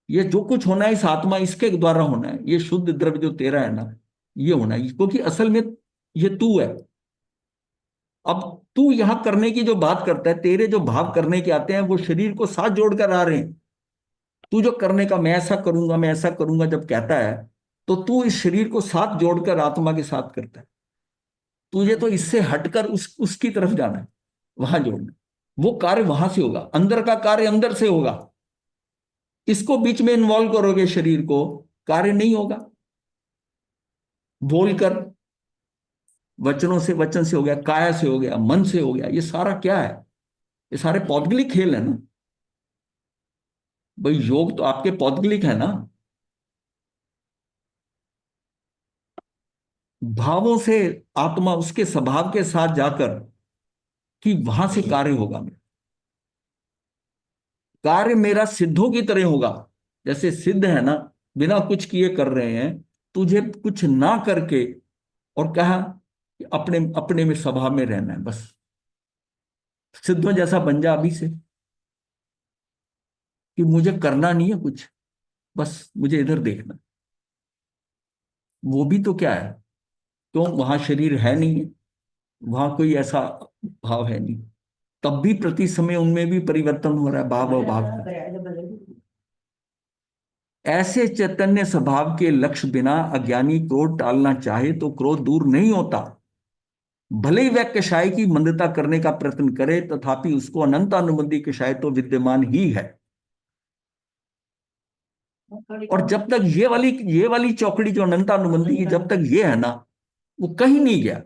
ये जो कुछ होना है इस आत्मा इसके द्वारा होना है, ये शुद्ध द्रव्य जो तेरा है ना, ये होना है, क्योंकि असल में ये तू है। अब तू यहां करने की जो बात करता है, तेरे जो भाव करने के आते हैं वो शरीर को साथ जोड़कर आ रहे हैं। तू जो करने का मैं ऐसा करूंगा, मैं ऐसा करूंगा जब कहता है, तो तू इस शरीर को साथ जोड़कर आत्मा के साथ करता है। तुझे तो इससे हटकर उसकी तरफ जाना है, वहां जोड़ना। वो कार्य वहां से होगा, अंदर का कार्य अंदर से होगा। इसको बीच में इन्वॉल्व करोगे शरीर को, कार्य नहीं होगा। बोलकर, वचनों से, वचन से हो गया, काया से हो गया, मन से हो गया, ये सारा क्या है, ये सारे पौद्गलिक खेल है ना भाई। योग तो आपके पौद्गलिक है ना। भावों से आत्मा उसके स्वभाव के साथ जाकर कि वहां से कार्य होगा मेरा, कार्य मेरा सिद्धों की तरह होगा। जैसे सिद्ध है ना, बिना कुछ किए कर रहे हैं, तुझे कुछ ना करके और कहा कि अपने अपने में स्वभाव में रहना है, बस सिद्धों जैसा बन जा अभी से, कि मुझे करना नहीं है कुछ, बस मुझे इधर देखना। वो भी तो क्या है, क्यों वहां शरीर है नहीं है, वहां कोई ऐसा भाव है नहीं, तब भी प्रति समय उनमें भी परिवर्तन हो रहा है भाव और भाव का। ऐसे चैतन्य स्वभाव के लक्ष्य बिना अज्ञानी क्रोध टालना चाहे तो क्रोध दूर नहीं होता। भले ही वह कषाय की मंदता करने का प्रयत्न करे, तथापि उसको अनंत अनुबंधी कषाय तो विद्यमान ही है। और जब तक ये वाली चौकड़ी जो अनंत अनुबंधी की, जब तक ये है ना, वो कहीं नहीं गया।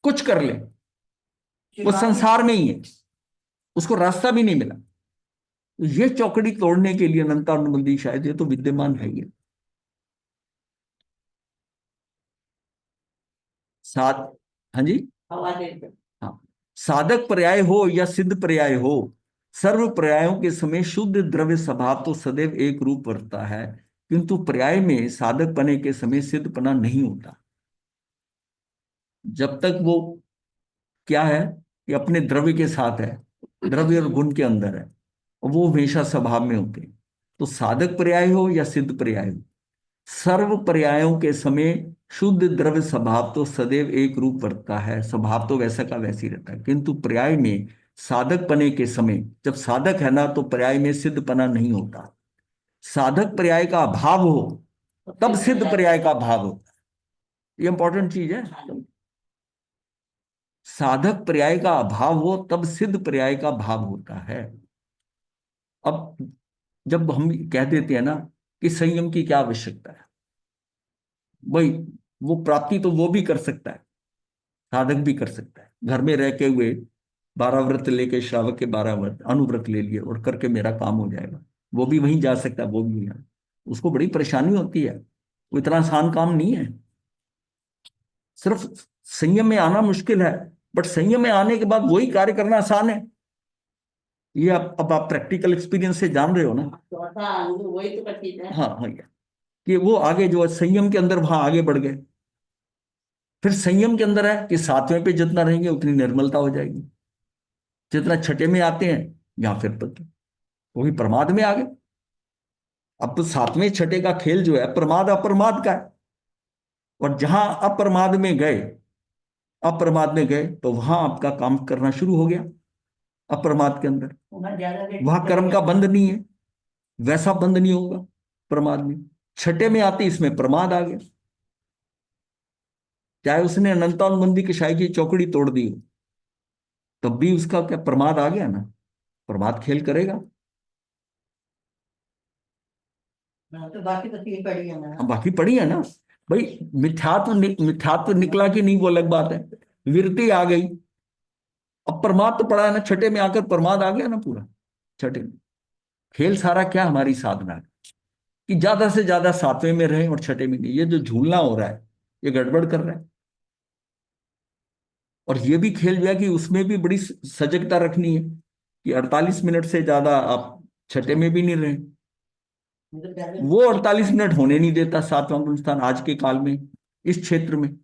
कुछ कर ले, वो संसार में ही है, उसको रास्ता भी नहीं मिला। तो ये चौकड़ी तोड़ने के लिए अनंत अनुबंधी शायद ये तो विद्यमान है ही। सात, हाँ जी, हाँ, साधक पर्याय हो या सिद्ध पर्याय हो, सर्व पर्यायों के समय शुद्ध द्रव्य स्वभाव तो सदैव एक रूप वर्तता है, किंतु पर्याय में साधक पने के समय सिद्ध पना नहीं होता। जब तक वो क्या है कि अपने द्रव्य के साथ है, द्रव्य और गुण के अंदर है, और वो हमेशा स्वभाव में होते हैं। तो साधक पर्याय हो या सिद्ध पर्याय हो, सर्व पर्यायों के समय शुद्ध द्रव्य स्वभाव तो सदैव एक रूप वर्तता है, स्वभाव तो वैसा का वैसे ही रहता है, किंतु पर्याय में साधक पने के समय, जब साधक है ना, तो पर्याय में सिद्ध पना नहीं होता। साधक पर्याय का अभाव हो तब सिद्ध पर्याय का भाव होता है। ये इंपॉर्टेंट चीज है। साधक पर्याय का अभाव हो तब सिद्ध पर्याय का भाव होता है। अब जब हम कह देते हैं ना कि संयम की क्या आवश्यकता है, भाई वो प्राप्ति तो वो भी कर सकता है, साधक भी कर सकता है। घर में रह के हुए 12 व्रत लेके, श्रावक के 12 व्रत अनुव्रत ले लिए और करके मेरा काम हो जाएगा, वो भी वहीं जा सकता है, वो भी वहीं। उसको बड़ी परेशानी होती है, वो इतना आसान काम नहीं है। सिर्फ संयम में आना मुश्किल है, बट संयम में आने के बाद वही कार्य करना आसान है। ये अब आप प्रैक्टिकल एक्सपीरियंस से जान रहे हो ना। हाँ, वही तो कठिन है। हाँ हाँ, कि वो आगे जो है संयम के अंदर वहां आगे बढ़ गए। फिर संयम के अंदर है कि सातवें पे जितना रहेंगे उतनी निर्मलता हो जाएगी। जितना छठे में आते हैं या फिर वही प्रमाद में आ गए। अब तो सातवें छठे का खेल जो है प्रमाद अप्रमाद का है, और जहां अप्रमाद में गए तो वहां आपका काम करना शुरू हो गया। अप्रमाद के अंदर वहां कर्म का बंध नहीं है, वैसा बंध नहीं होगा प्रमाद में। छठे में आते इसमें प्रमाद आ गया, चाहे उसने अनंतानुबंधी कषाय की चौकड़ी तोड़ दी हो, तब भी उसका क्या प्रमाद आ गया ना, प्रमाद खेल करेगा। तो बाकी तो चीज पड़ी है ना। अब बाकी पड़ी है ना भाई। मिथ्यात्व निकला कि नहीं वो अलग बात है, विरति आ गई। अब प्रमाद तो पड़ा है ना, छठे में आकर प्रमाद आ गया ना पूरा। छठे में खेल सारा क्या हमारी साधना है कि ज्यादा से ज्यादा सातवें में रहे और छठे में नहीं। ये जो झूलना हो रहा है ये गड़बड़ कर रहा है। और ये भी खेल जो है कि उसमें भी बड़ी सजगता रखनी है कि 48 मिनट से ज्यादा आप छठे में भी नहीं रहे। वो 48 मिनट होने नहीं देता सातवां गुण स्थान आज के काल में, इस क्षेत्र में।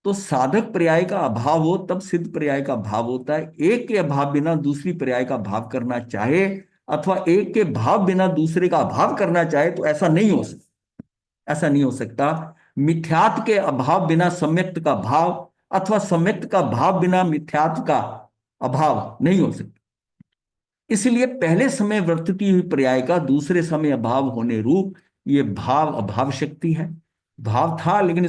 तो साधक पर्याय का अभाव हो तब सिद्ध पर्याय का भाव होता है। एक के अभाव बिना दूसरी पर्याय का भाव करना चाहे, अथवा एक के भाव बिना दूसरे का अभाव करना चाहे, तो ऐसा नहीं हो सकता। ऐसा नहीं हो सकता। मिथ्यात्व के अभाव बिना सम्यक्त का भाव, अथवा सम्यक्त का भाव बिना मिथ्यात्व का अभाव नहीं हो सकता। इसलिए पहले समय वर्तती हुई पर्याय का दूसरे समय अभाव होने रूप ये भाव अभाव शक्ति है। भाव था लेकिन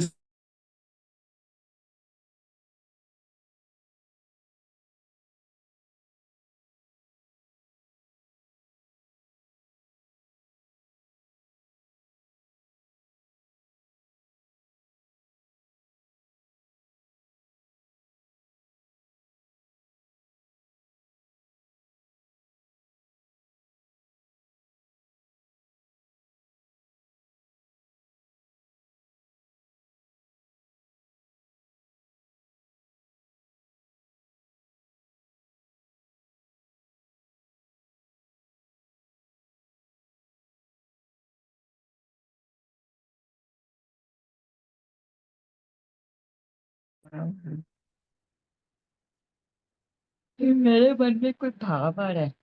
मेरे मन में कोई भाव आ रहा है,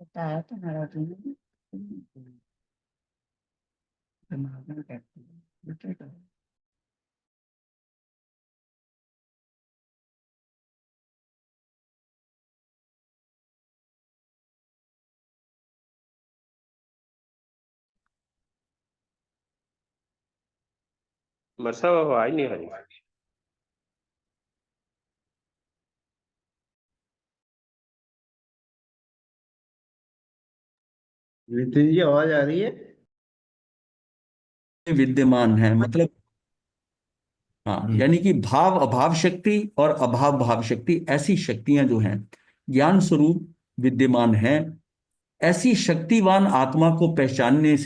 बताया तो हमारा वर्षा आवाज नहीं आ रही। नितिन जी आवाज आ रही है? विद्यमान है मतलब। हाँ, यानी कि भाव अभाव शक्ति और अभाव भाव शक्ति ऐसी शक्तियां जो हैं ज्ञान स्वरूप विद्यमान हैं। ऐसी शक्तिवान आत्मा को पहचानने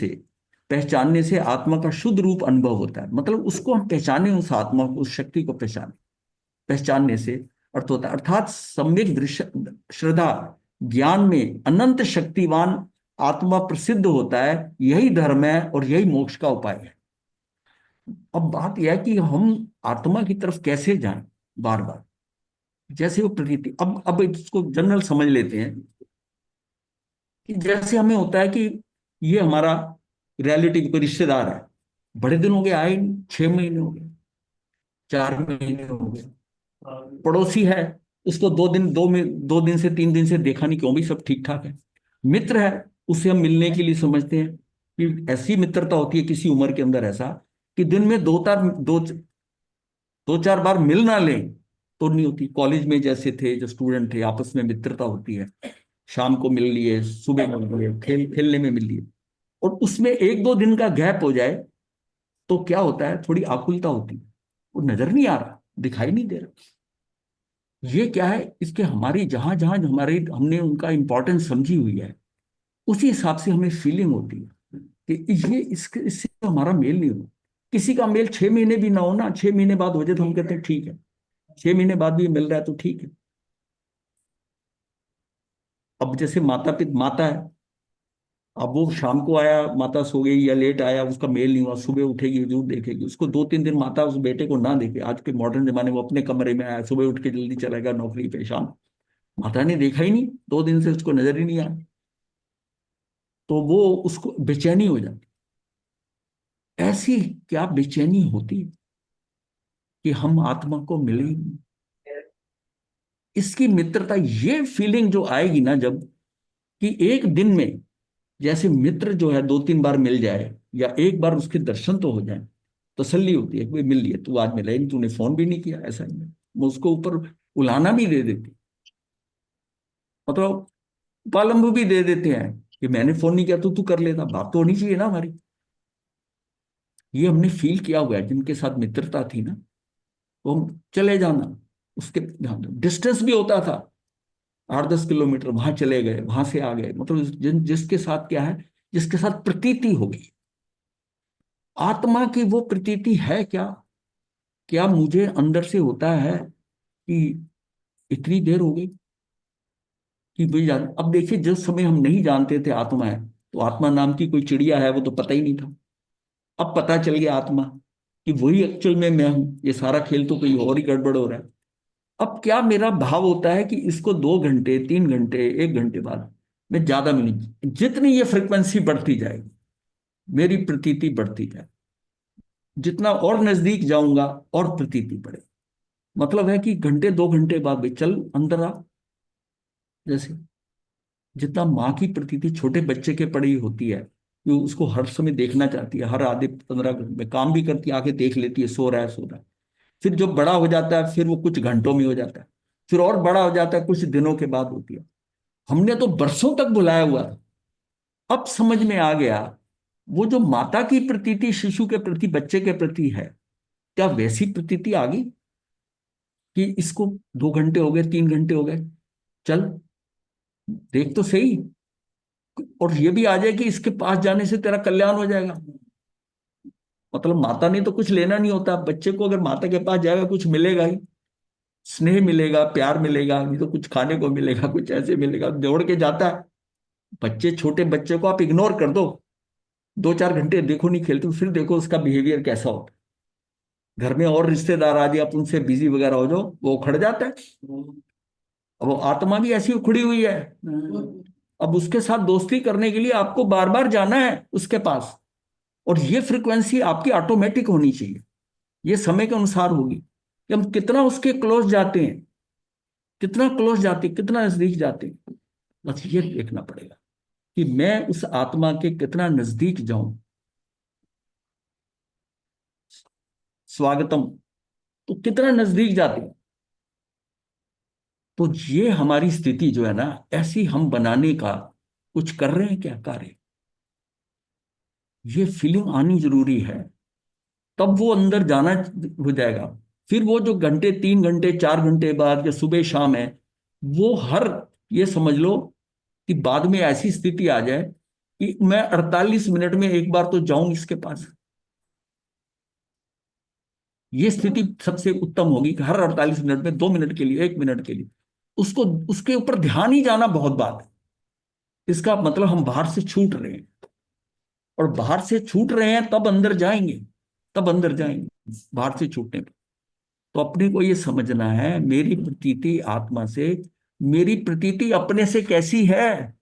से आत्मा का शुद्ध रूप अनुभव होता है। मतलब उसको हम पहचाने, उस आत्मा को, उस शक्ति को पहचानने से अर्थ होता है। अर्थात सम्यक दृश्य श्रद्धा ज्ञान में अनंत शक्तिवान आत्मा प्रसिद्ध होता है। यही धर्म है और यही मोक्ष का उपाय है। अब बात यह है कि हम आत्मा की तरफ कैसे जाएं बार बार, जैसे वो प्रतीति। अब इसको जनरल समझ लेते हैं कि जैसे हमें होता है कि ये हमारा रिलेटिव कोई रिश्तेदार है, बड़े दिन हो गए आए नहीं, 6 महीने हो गए, 4 महीने हो गए। पड़ोसी है, उसको 2 दिन से 3 दिन से देखा नहीं, क्यों भी सब ठीक ठाक है। मित्र है, उससे हम मिलने के लिए समझते हैं कि ऐसी मित्रता होती है किसी उम्र के अंदर ऐसा कि दिन में दो चार बार मिल ना लें तो नहीं होती। कॉलेज में जैसे थे जो स्टूडेंट थे, आपस में मित्रता होती है, शाम को मिल लिए, सुबह मिल लिए, खेलने में मिल लिए, और उसमें एक दो दिन का गैप हो जाए तो क्या होता है, थोड़ी आकुलता होती है, वो नजर नहीं आ रहा, दिखाई नहीं दे रहा। ये क्या है, इसके हमारी जहां जहां हमारे हमने उनका इंपॉर्टेंस समझी हुई है, उसी हिसाब से हमें फीलिंग होती है कि ये इससे हमारा मेल नहीं हो। किसी का मेल 6 महीने भी ना हो ना, 6 महीने बाद हो जाए तो हम कहते हैं ठीक है, 6 महीने बाद भी मिल रहा है तो ठीक है। अब जैसे माता है, अब वो शाम को आया, माता सो गई या लेट आया, उसका मेल नहीं हुआ, सुबह उठेगी जरूर देखेगी उसको। 2-3 दिन माता उस बेटे को ना देखे, आज के मॉडर्न जमाने में वो अपने कमरे में आया, सुबह उठ के जल्दी चला गया नौकरी पे, शाम माता ने देखा ही नहीं, 2 दिन से उसको नजर ही नहीं आया, तो वो उसको बेचैनी हो जाती। ऐसी क्या बेचैनी होती है कि हम आत्मा को मिले ही नहीं। इसकी मित्रता, ये फीलिंग जो आएगी ना जब, कि एक दिन में जैसे मित्र जो है 2-3 बार मिल जाए या एक बार उसके दर्शन तो हो जाए, तसल्ली होती है कि भाई मिल लिए, तू आज मिला ही नहीं, तूने फोन भी नहीं किया, ऐसा ही नहीं, वो उसको ऊपर उलाना भी दे देती, मतलब पालंबु भी दे देते हैं कि मैंने फोन नहीं किया तो तू कर लेता, बात तो होनी चाहिए ना हमारी। ये हमने फील किया हुआ है, जिनके साथ मित्रता थी ना, वो हम चले जाना, उसके डिस्टेंस भी होता था, 8-10 किलोमीटर, वहां चले गए, वहां से आ गए, मतलब जिसके साथ क्या है, जिसके साथ प्रतीति होगी। आत्मा की वो प्रतीति है क्या, क्या मुझे अंदर से होता है कि इतनी देर हो गई कि भाई जान, अब देखिए जिस समय हम नहीं जानते थे आत्मा है, तो आत्मा नाम की कोई चिड़िया है वो तो पता ही नहीं था। अब पता चल गया आत्मा कि वही एक्चुअल में मैं हूं, ये सारा खेल तो कोई और ही गड़बड़ हो रहा है। अब क्या मेरा भाव होता है कि इसको 2 घंटे, 3 घंटे, 1 घंटे बाद मैं ज्यादा मिलूंगी, जितनी ये फ्रिक्वेंसी बढ़ती जाएगी मेरी प्रतीति बढ़ती जाए, जितना और नजदीक जाऊंगा और प्रतीति बढ़े। मतलब है कि घंटे 2 घंटे बाद भी चल अंदर आ, जैसे जितना माँ की प्रतीति छोटे बच्चे के पड़ी होती है, जो उसको हर समय देखना चाहती है, हर आधे 15 मिनट में काम भी करती है, आके देख लेती है, सो रहा है, सो रहा है। फिर जब बड़ा हो जाता है फिर वो कुछ घंटों में हो जाता है, फिर और बड़ा हो जाता है, कुछ दिनों के बाद होती है। हमने तो बरसों तक बुलाया हुआ था, अब समझ में आ गया वो जो माता की प्रतीति शिशु के प्रति, बच्चे के प्रति है, क्या वैसी प्रतीति आ गई कि इसको 2 घंटे हो गए, 3 घंटे हो गए, चल देख तो सही, और ये भी आ जाए कि इसके पास जाने से तेरा कल्याण हो जाएगा। मतलब माता ने तो कुछ लेना नहीं होता, बच्चे को अगर माता के पास जाएगा कुछ मिलेगा ही, स्नेह मिलेगा, प्यार मिलेगा, नहीं तो कुछ खाने को मिलेगा, कुछ ऐसे मिलेगा, दौड़ के जाता है। बच्चे, छोटे बच्चे को आप इग्नोर कर दो, 2-4 घंटे देखो नहीं खेलते, फिर देखो उसका बिहेवियर कैसा होता है। घर में और रिश्तेदार आ जाए, आप उनसे बिजी वगैरह हो जाओ, वो उखड़ जाता है। अब वो आत्मा भी ऐसी उखड़ी हुई है, अब उसके साथ दोस्ती करने के लिए आपको बार बार जाना है उसके पास, और ये फ्रिक्वेंसी आपकी ऑटोमेटिक होनी चाहिए, ये समय के अनुसार होगी कि हम कितना उसके क्लोज जाते हैं, कितना क्लोज जाते, कितना नजदीक जाते हैं। बस ये देखना पड़ेगा कि मैं उस आत्मा के कितना नजदीक जाऊं। स्वागतम, तो कितना नजदीक जाते हैं। तो ये हमारी स्थिति जो है ना, ऐसी हम बनाने का कुछ कर रहे हैं क्या कार्य, ये फीलिंग आनी जरूरी है, तब वो अंदर जाना हो जाएगा। फिर वो जो घंटे, 3 घंटे, 4 घंटे बाद या सुबह शाम है, वो हर, ये समझ लो कि बाद में ऐसी स्थिति आ जाए कि मैं 48 मिनट में एक बार तो जाऊं इसके पास। ये स्थिति सबसे उत्तम होगी कि हर 48 मिनट में 2 मिनट के लिए, 1 मिनट के लिए उसको, उसके ऊपर ध्यान ही जाना बहुत बात है। इसका मतलब हम बाहर से छूट रहे हैं, और बाहर से छूट रहे हैं तब अंदर जाएंगे, तब अंदर जाएंगे बाहर से छूटने पर। तो अपने को ये समझना है, मेरी प्रतीति आत्मा से, मेरी प्रतीति अपने से कैसी है,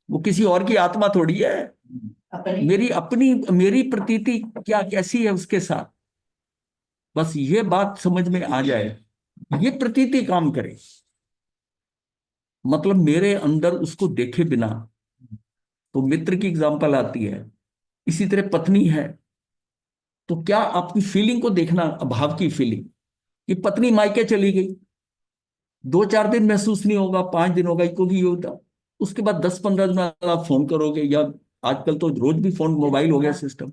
वो किसी और की आत्मा थोड़ी है, अपनी मेरी अपनी, मेरी प्रतीति क्या कैसी है उसके साथ। बस ये बात समझ में आ जाए, ये प्रतीति काम करे, मतलब मेरे अंदर उसको देखे बिना। तो मित्र की एग्जांपल आती है, इसी तरह पत्नी है, तो क्या आपकी फीलिंग को देखना, अभाव की फीलिंग, कि पत्नी मायके चली गई, 2-4 दिन महसूस नहीं होगा, 5 दिन होगा, क्योंकि ये होता, उसके बाद 10-15 दिन बाद आप फोन करोगे, या आजकल तो रोज भी फोन, मोबाइल हो गया सिस्टम,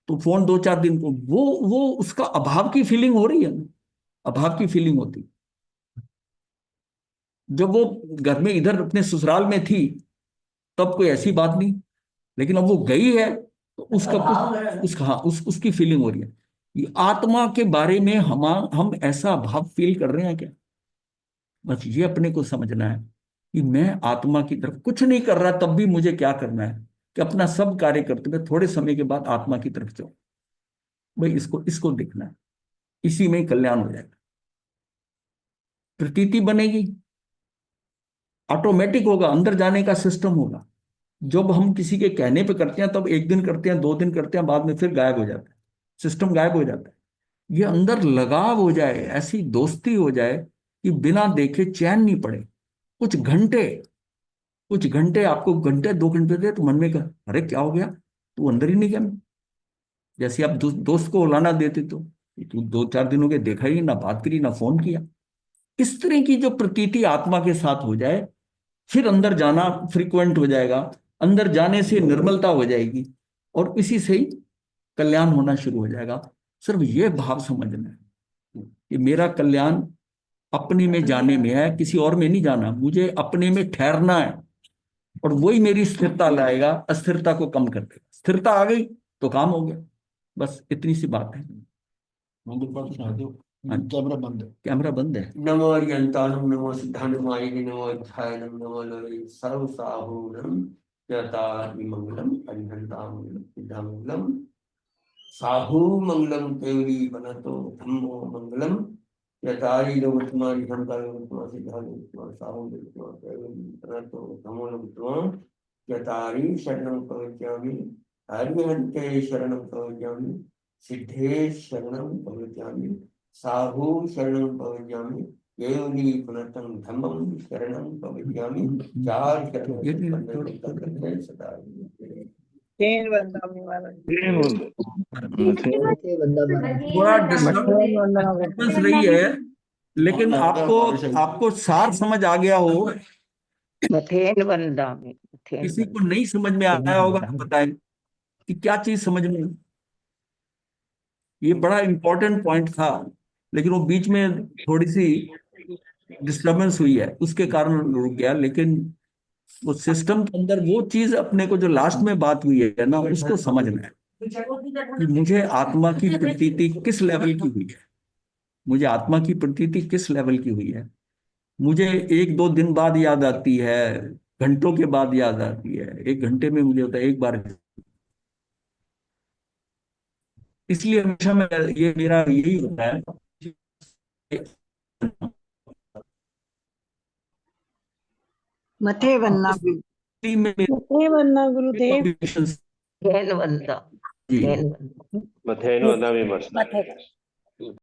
तो फोन 2-4 दिन को, वो उसका अभाव की फीलिंग हो रही है ना, अभाव की फीलिंग होती। जब वो घर में इधर अपने ससुराल में थी तब कोई ऐसी बात नहीं, लेकिन अब वो गई है तो उसका अभाव है। उसका, हाँ, उसकी फीलिंग हो रही है। ये आत्मा के बारे में हम ऐसा भाव फील कर रहे हैं क्या? बस ये अपने को समझना है कि मैं आत्मा की तरफ कुछ नहीं कर रहा, तब भी मुझे क्या करना है कि अपना सब कार्य करते हुए थोड़े समय के बाद आत्मा की तरफ जाओ। भाई इसको इसको देखना है, इसी में ही कल्याण हो जाएगा। प्रतीति बनेगी, ऑटोमेटिक होगा, अंदर जाने का सिस्टम होगा। जब हम किसी के कहने पे करते हैं तब 1 दिन करते हैं, 2 दिन करते हैं, बाद में फिर गायब हो जाता है, सिस्टम गायब हो जाता है। ये अंदर लगाव हो जाए, ऐसी दोस्ती हो जाए कि बिना देखे चैन नहीं पड़े। कुछ घंटे, कुछ घंटे आपको, घंटे 2 घंटे दे तो मन में कहा अरे क्या हो गया, तू अंदर ही नहीं गया। जैसे आप दोस्त को उलाना देते तो तू 2-4 दिन हो गए, देखा ही ना, बात करी ना, फोन किया। इस तरह की जो प्रतीति आत्मा के साथ हो जाए, फिर अंदर जाना फ्रिक्वेंट हो जाएगा, अंदर जाने से निर्मलता हो जाएगी, और इसी से ही कल्याण होना शुरू हो जाएगा। सिर्फ ये भाव समझना है कि मेरा कल्याण अपने में जाने में है, किसी और में नहीं जाना, मुझे अपने में ठहरना है, और वही मेरी स्थिरता लाएगा, अस्थिरता को कम कर देगा। स्थिरता आ गई तो काम हो गया। बस इतनी सी बात है। कैमरा बंद है। कैमरा बंद है। नमो यंतानुम नमो सिद्धानुमाय नमो अध्यायनम नमो लोय सर्व साहूनम यता विमंगलम अरिहंतामंगलम सिद्धामंगलम साहू मंगलम केवली बनतो धम्मो मंगलम यतारी लोकत्मारी हंतारी लोकत्मा सिद्धानु लोकत्मा साहू लोकत्मा केवली बनतो धम्मो लोकत्मा यतारी शरणं प्रवक्ष्यामि हरिहंते शरणं प्रवक्ष्यामि सिद्धे शरणं प्रवक्ष्यामि साहू शरणं प्रवक्ष्यामि केवली पुनतं धम्मं शरणं प्रवक्ष्यामि चार शरण सदा ट्रेन वंदना वाला थोड़ा डिस्टर्बेंस रही है, लेकिन आपको आपको सार समझ आ गया हो। मथेन वंदा में किसी को नहीं समझ में आया होगा तो बताएं कि क्या चीज समझ में। ये बड़ा इंपॉर्टेंट पॉइंट था, लेकिन वो बीच में थोड़ी सी डिस्टर्बेंस हुई है, उसके कारण रुक गया। लेकिन वो सिस्टम के अंदर वो चीज अपने को जो लास्ट में बात हुई है ना, उसको समझना है कि मुझे आत्मा की प्रतीति किस लेवल की हुई है, मुझे आत्मा की प्रतीति किस लेवल की हुई है। मुझे 1-2 दिन बाद याद आती है, घंटों के बाद याद आती है, 1 घंटे में मुझे होता है एक बार। इसलिए हमेशा मैं, ये मेरा यही होता है मथे वन्ना में मथे वन्ना गुरुदेव convictions। ट्रेन वंदा जी, ट्रेन वंदा मथेन वदा में मरता है।